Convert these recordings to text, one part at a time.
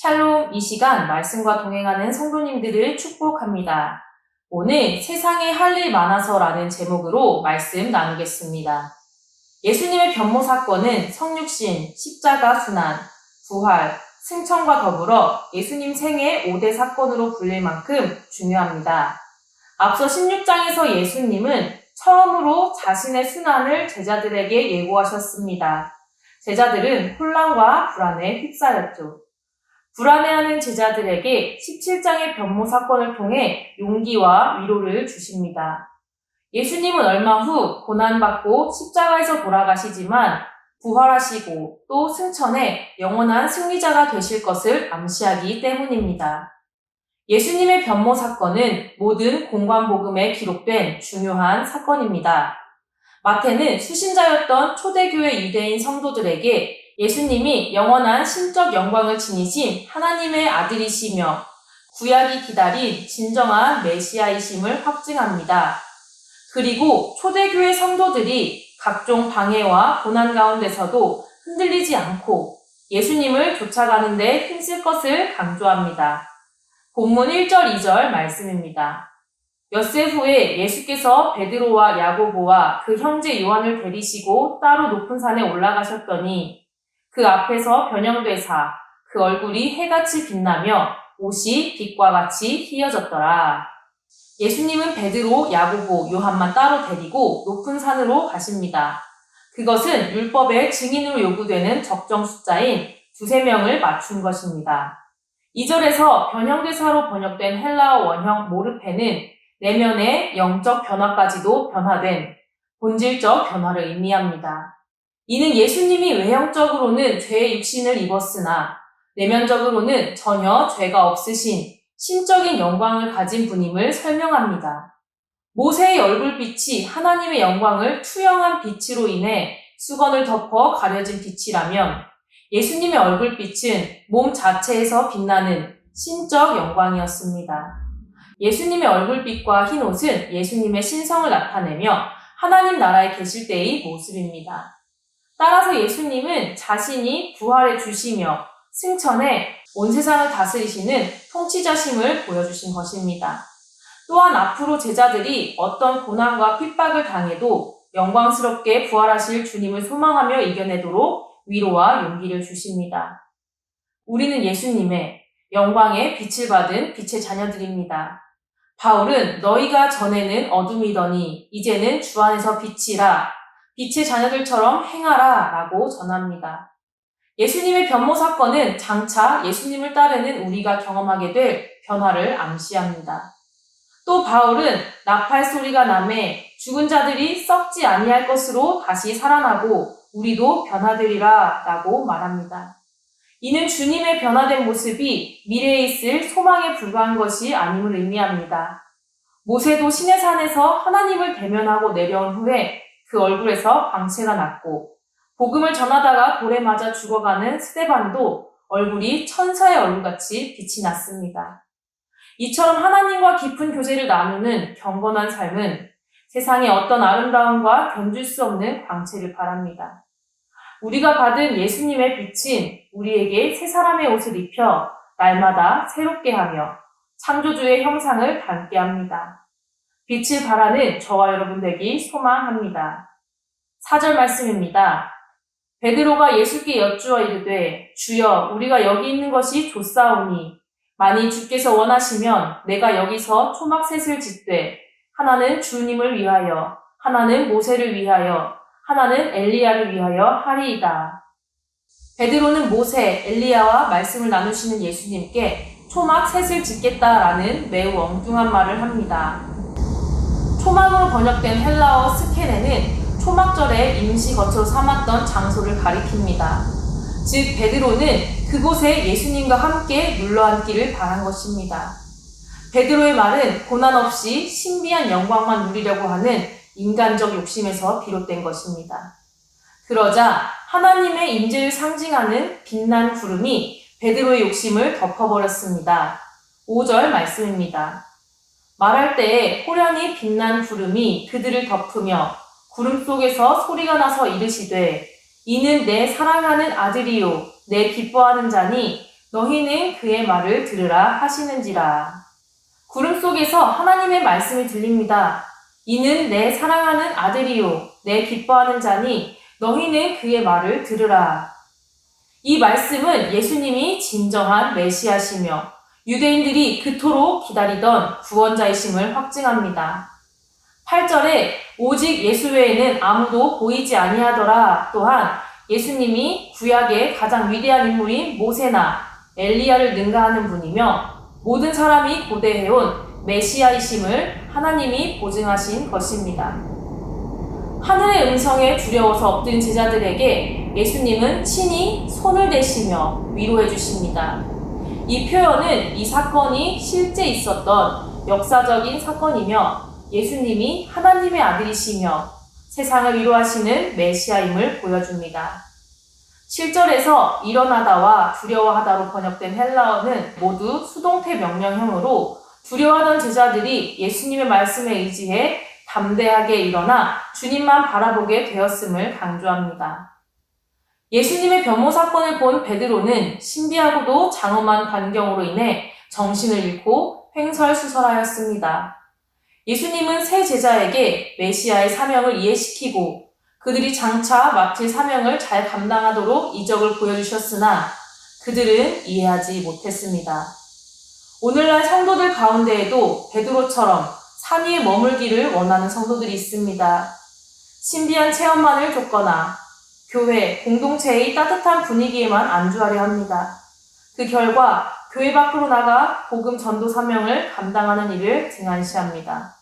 샬롬, 이 시간 말씀과 동행하는 성도님들을 축복합니다. 오늘 세상에 할 일 많아서라는 제목으로 말씀 나누겠습니다. 예수님의 변모 사건은 성육신, 십자가 순환, 부활, 승천과 더불어 예수님 생애 5대 사건으로 불릴 만큼 중요합니다. 앞서 16장에서 예수님은 처음으로 자신의 순환을 제자들에게 예고하셨습니다. 제자들은 혼란과 불안에 휩싸였죠. 불안해하는 제자들에게 17장의 변모 사건을 통해 용기와 위로를 주십니다. 예수님은 얼마 후 고난받고 십자가에서 돌아가시지만 부활하시고 또 승천해 영원한 승리자가 되실 것을 암시하기 때문입니다. 예수님의 변모 사건은 모든 공관복음에 기록된 중요한 사건입니다. 마태는 수신자였던 초대교회 유대인 성도들에게 예수님이 영원한 신적 영광을 지니신 하나님의 아들이시며 구약이 기다린 진정한 메시아이심을 확증합니다. 그리고 초대교회 성도들이 각종 방해와 고난 가운데서도 흔들리지 않고 예수님을 쫓아가는 데 힘쓸 것을 강조합니다. 본문 1절, 2절 말씀입니다. 엿새 후에 예수께서 베드로와 야고보와 그 형제 요한을 데리시고 따로 높은 산에 올라가셨더니 그 앞에서 변형되사 그 얼굴이 해같이 빛나며 옷이 빛과 같이 휘어졌더라. 예수님은 베드로, 야고보, 요한만 따로 데리고 높은 산으로 가십니다. 그것은 율법의 증인으로 요구되는 적정 숫자인 2~3명을 맞춘 것입니다. 2절에서 변형대사로 번역된 헬라어 원형 모르페는 내면의 영적 변화까지도 변화된 본질적 변화를 의미합니다. 이는 예수님이 외형적으로는 죄의 육신을 입었으나 내면적으로는 전혀 죄가 없으신 신적인 영광을 가진 분임을 설명합니다. 모세의 얼굴빛이 하나님의 영광을 투영한 빛으로 인해 수건을 덮어 가려진 빛이라면 예수님의 얼굴빛은 몸 자체에서 빛나는 신적 영광이었습니다. 예수님의 얼굴빛과 흰 옷은 예수님의 신성을 나타내며 하나님 나라에 계실 때의 모습입니다. 따라서 예수님은 자신이 부활해 주시며 승천해 온 세상을 다스리시는 통치자심을 보여주신 것입니다. 또한 앞으로 제자들이 어떤 고난과 핍박을 당해도 영광스럽게 부활하실 주님을 소망하며 이겨내도록 위로와 용기를 주십니다. 우리는 예수님의 영광의 빛을 받은 빛의 자녀들입니다. 바울은 너희가 전에는 어둠이더니 이제는 주 안에서 빛이라 빛의 자녀들처럼 행하라 라고 전합니다. 예수님의 변모 사건은 장차 예수님을 따르는 우리가 경험하게 될 변화를 암시합니다. 또 바울은 나팔 소리가 나매 죽은 자들이 썩지 아니할 것으로 다시 살아나고 우리도 변화되리라 라고 말합니다. 이는 주님의 변화된 모습이 미래에 있을 소망에 불과한 것이 아님을 의미합니다. 모세도 시내산에서 하나님을 대면하고 내려온 후에 그 얼굴에서 광채가 났고 복음을 전하다가 돌에 맞아 죽어가는 스데반도 얼굴이 천사의 얼굴같이 빛이 났습니다. 이처럼 하나님과 깊은 교제를 나누는 경건한 삶은 세상의 어떤 아름다움과 견줄 수 없는 광채를 바랍니다. 우리가 받은 예수님의 빛은 우리에게 새 사람의 옷을 입혀 날마다 새롭게 하며 창조주의 형상을 닮게 합니다. 빛을 바라는 저와 여러분 되기 소망합니다. 4절 말씀입니다. 베드로가 예수께 여쭈어 이르되 주여 우리가 여기 있는 것이 좋사오니 만일 주께서 원하시면 내가 여기서 초막셋을 짓되 하나는 주님을 위하여 하나는 모세를 위하여 하나는 엘리야를 위하여 하리이다. 베드로는 모세, 엘리야와 말씀을 나누시는 예수님께 초막셋을 짓겠다라는 매우 엉뚱한 말을 합니다. 초막으로 번역된 헬라어 스케네는 초막절에 임시 거처로 삼았던 장소를 가리킵니다. 즉 베드로는 그곳에 예수님과 함께 눌러앉기를 바란 것입니다. 베드로의 말은 고난 없이 신비한 영광만 누리려고 하는 인간적 욕심에서 비롯된 것입니다. 그러자 하나님의 임재를 상징하는 빛난 구름이 베드로의 욕심을 덮어버렸습니다. 5절 말씀입니다. 말할 때에 호련히 빛난 구름이 그들을 덮으며 구름 속에서 소리가 나서 이르시되 이는 내 사랑하는 아들이요 내 기뻐하는 자니 너희는 그의 말을 들으라 하시는지라. 구름 속에서 하나님의 말씀이 들립니다. 이는 내 사랑하는 아들이요 내 기뻐하는 자니 너희는 그의 말을 들으라. 이 말씀은 예수님이 진정한 메시아시며 유대인들이 그토록 기다리던 구원자이심을 확증합니다. 8절에 오직 예수 외에는 아무도 보이지 아니하더라. 또한 예수님이 구약의 가장 위대한 인물인 모세나 엘리야를 능가하는 분이며 모든 사람이 고대해온 메시아이심을 하나님이 보증하신 것입니다. 하늘의 음성에 두려워서 엎드린 제자들에게 예수님은 친히 손을 대시며 위로해 주십니다. 이 표현은 이 사건이 실제 있었던 역사적인 사건이며 예수님이 하나님의 아들이시며 세상을 위로하시는 메시아임을 보여줍니다. 7절에서 일어나다와 두려워하다로 번역된 헬라어는 모두 수동태 명령형으로 두려워하던 제자들이 예수님의 말씀에 의지해 담대하게 일어나 주님만 바라보게 되었음을 강조합니다. 예수님의 변모 사건을 본 베드로는 신비하고도 장엄한 광경으로 인해 정신을 잃고 횡설수설하였습니다. 예수님은 세 제자에게 메시아의 사명을 이해시키고 그들이 장차 맡을 사명을 잘 감당하도록 이적을 보여주셨으나 그들은 이해하지 못했습니다. 오늘날 성도들 가운데에도 베드로처럼 산 위에 머물기를 원하는 성도들이 있습니다. 신비한 체험만을 줬거나 교회, 공동체의 따뜻한 분위기에만 안주하려 합니다. 그 결과 교회 밖으로 나가 복음 전도 사명을 감당하는 일을 등한시합니다.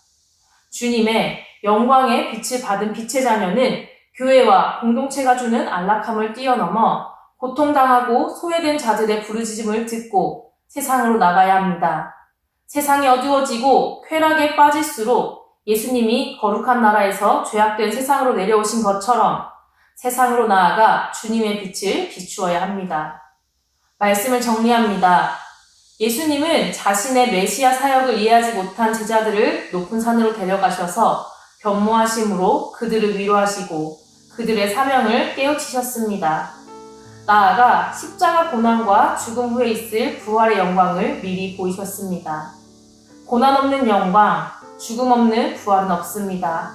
주님의 영광의 빛을 받은 빛의 자녀는 교회와 공동체가 주는 안락함을 뛰어넘어 고통당하고 소외된 자들의 부르짖음을 듣고 세상으로 나가야 합니다. 세상이 어두워지고 쾌락에 빠질수록 예수님이 거룩한 나라에서 죄악된 세상으로 내려오신 것처럼 세상으로 나아가 주님의 빛을 비추어야 합니다. 말씀을 정리합니다. 예수님은 자신의 메시아 사역을 이해하지 못한 제자들을 높은 산으로 데려가셔서 변모하심으로 그들을 위로하시고 그들의 사명을 깨우치셨습니다. 나아가 십자가 고난과 죽음 후에 있을 부활의 영광을 미리 보이셨습니다. 고난 없는 영광, 죽음 없는 부활은 없습니다.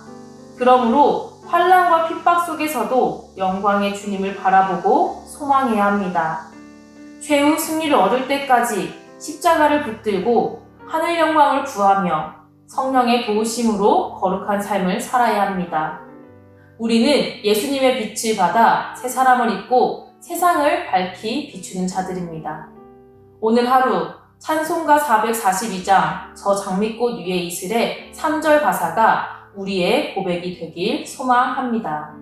그러므로 환난과 핍박 속에서도 영광의 주님을 바라보고 소망해야 합니다. 최후 승리를 얻을 때까지 십자가를 붙들고 하늘 영광을 구하며 성령의 도우심으로 거룩한 삶을 살아야 합니다. 우리는 예수님의 빛을 받아 새 사람을 입고 세상을 밝히 비추는 자들입니다. 오늘 하루 찬송가 442장 저 장미꽃 위에 이슬의 3절 가사가 우리의 고백이 되길 소망합니다.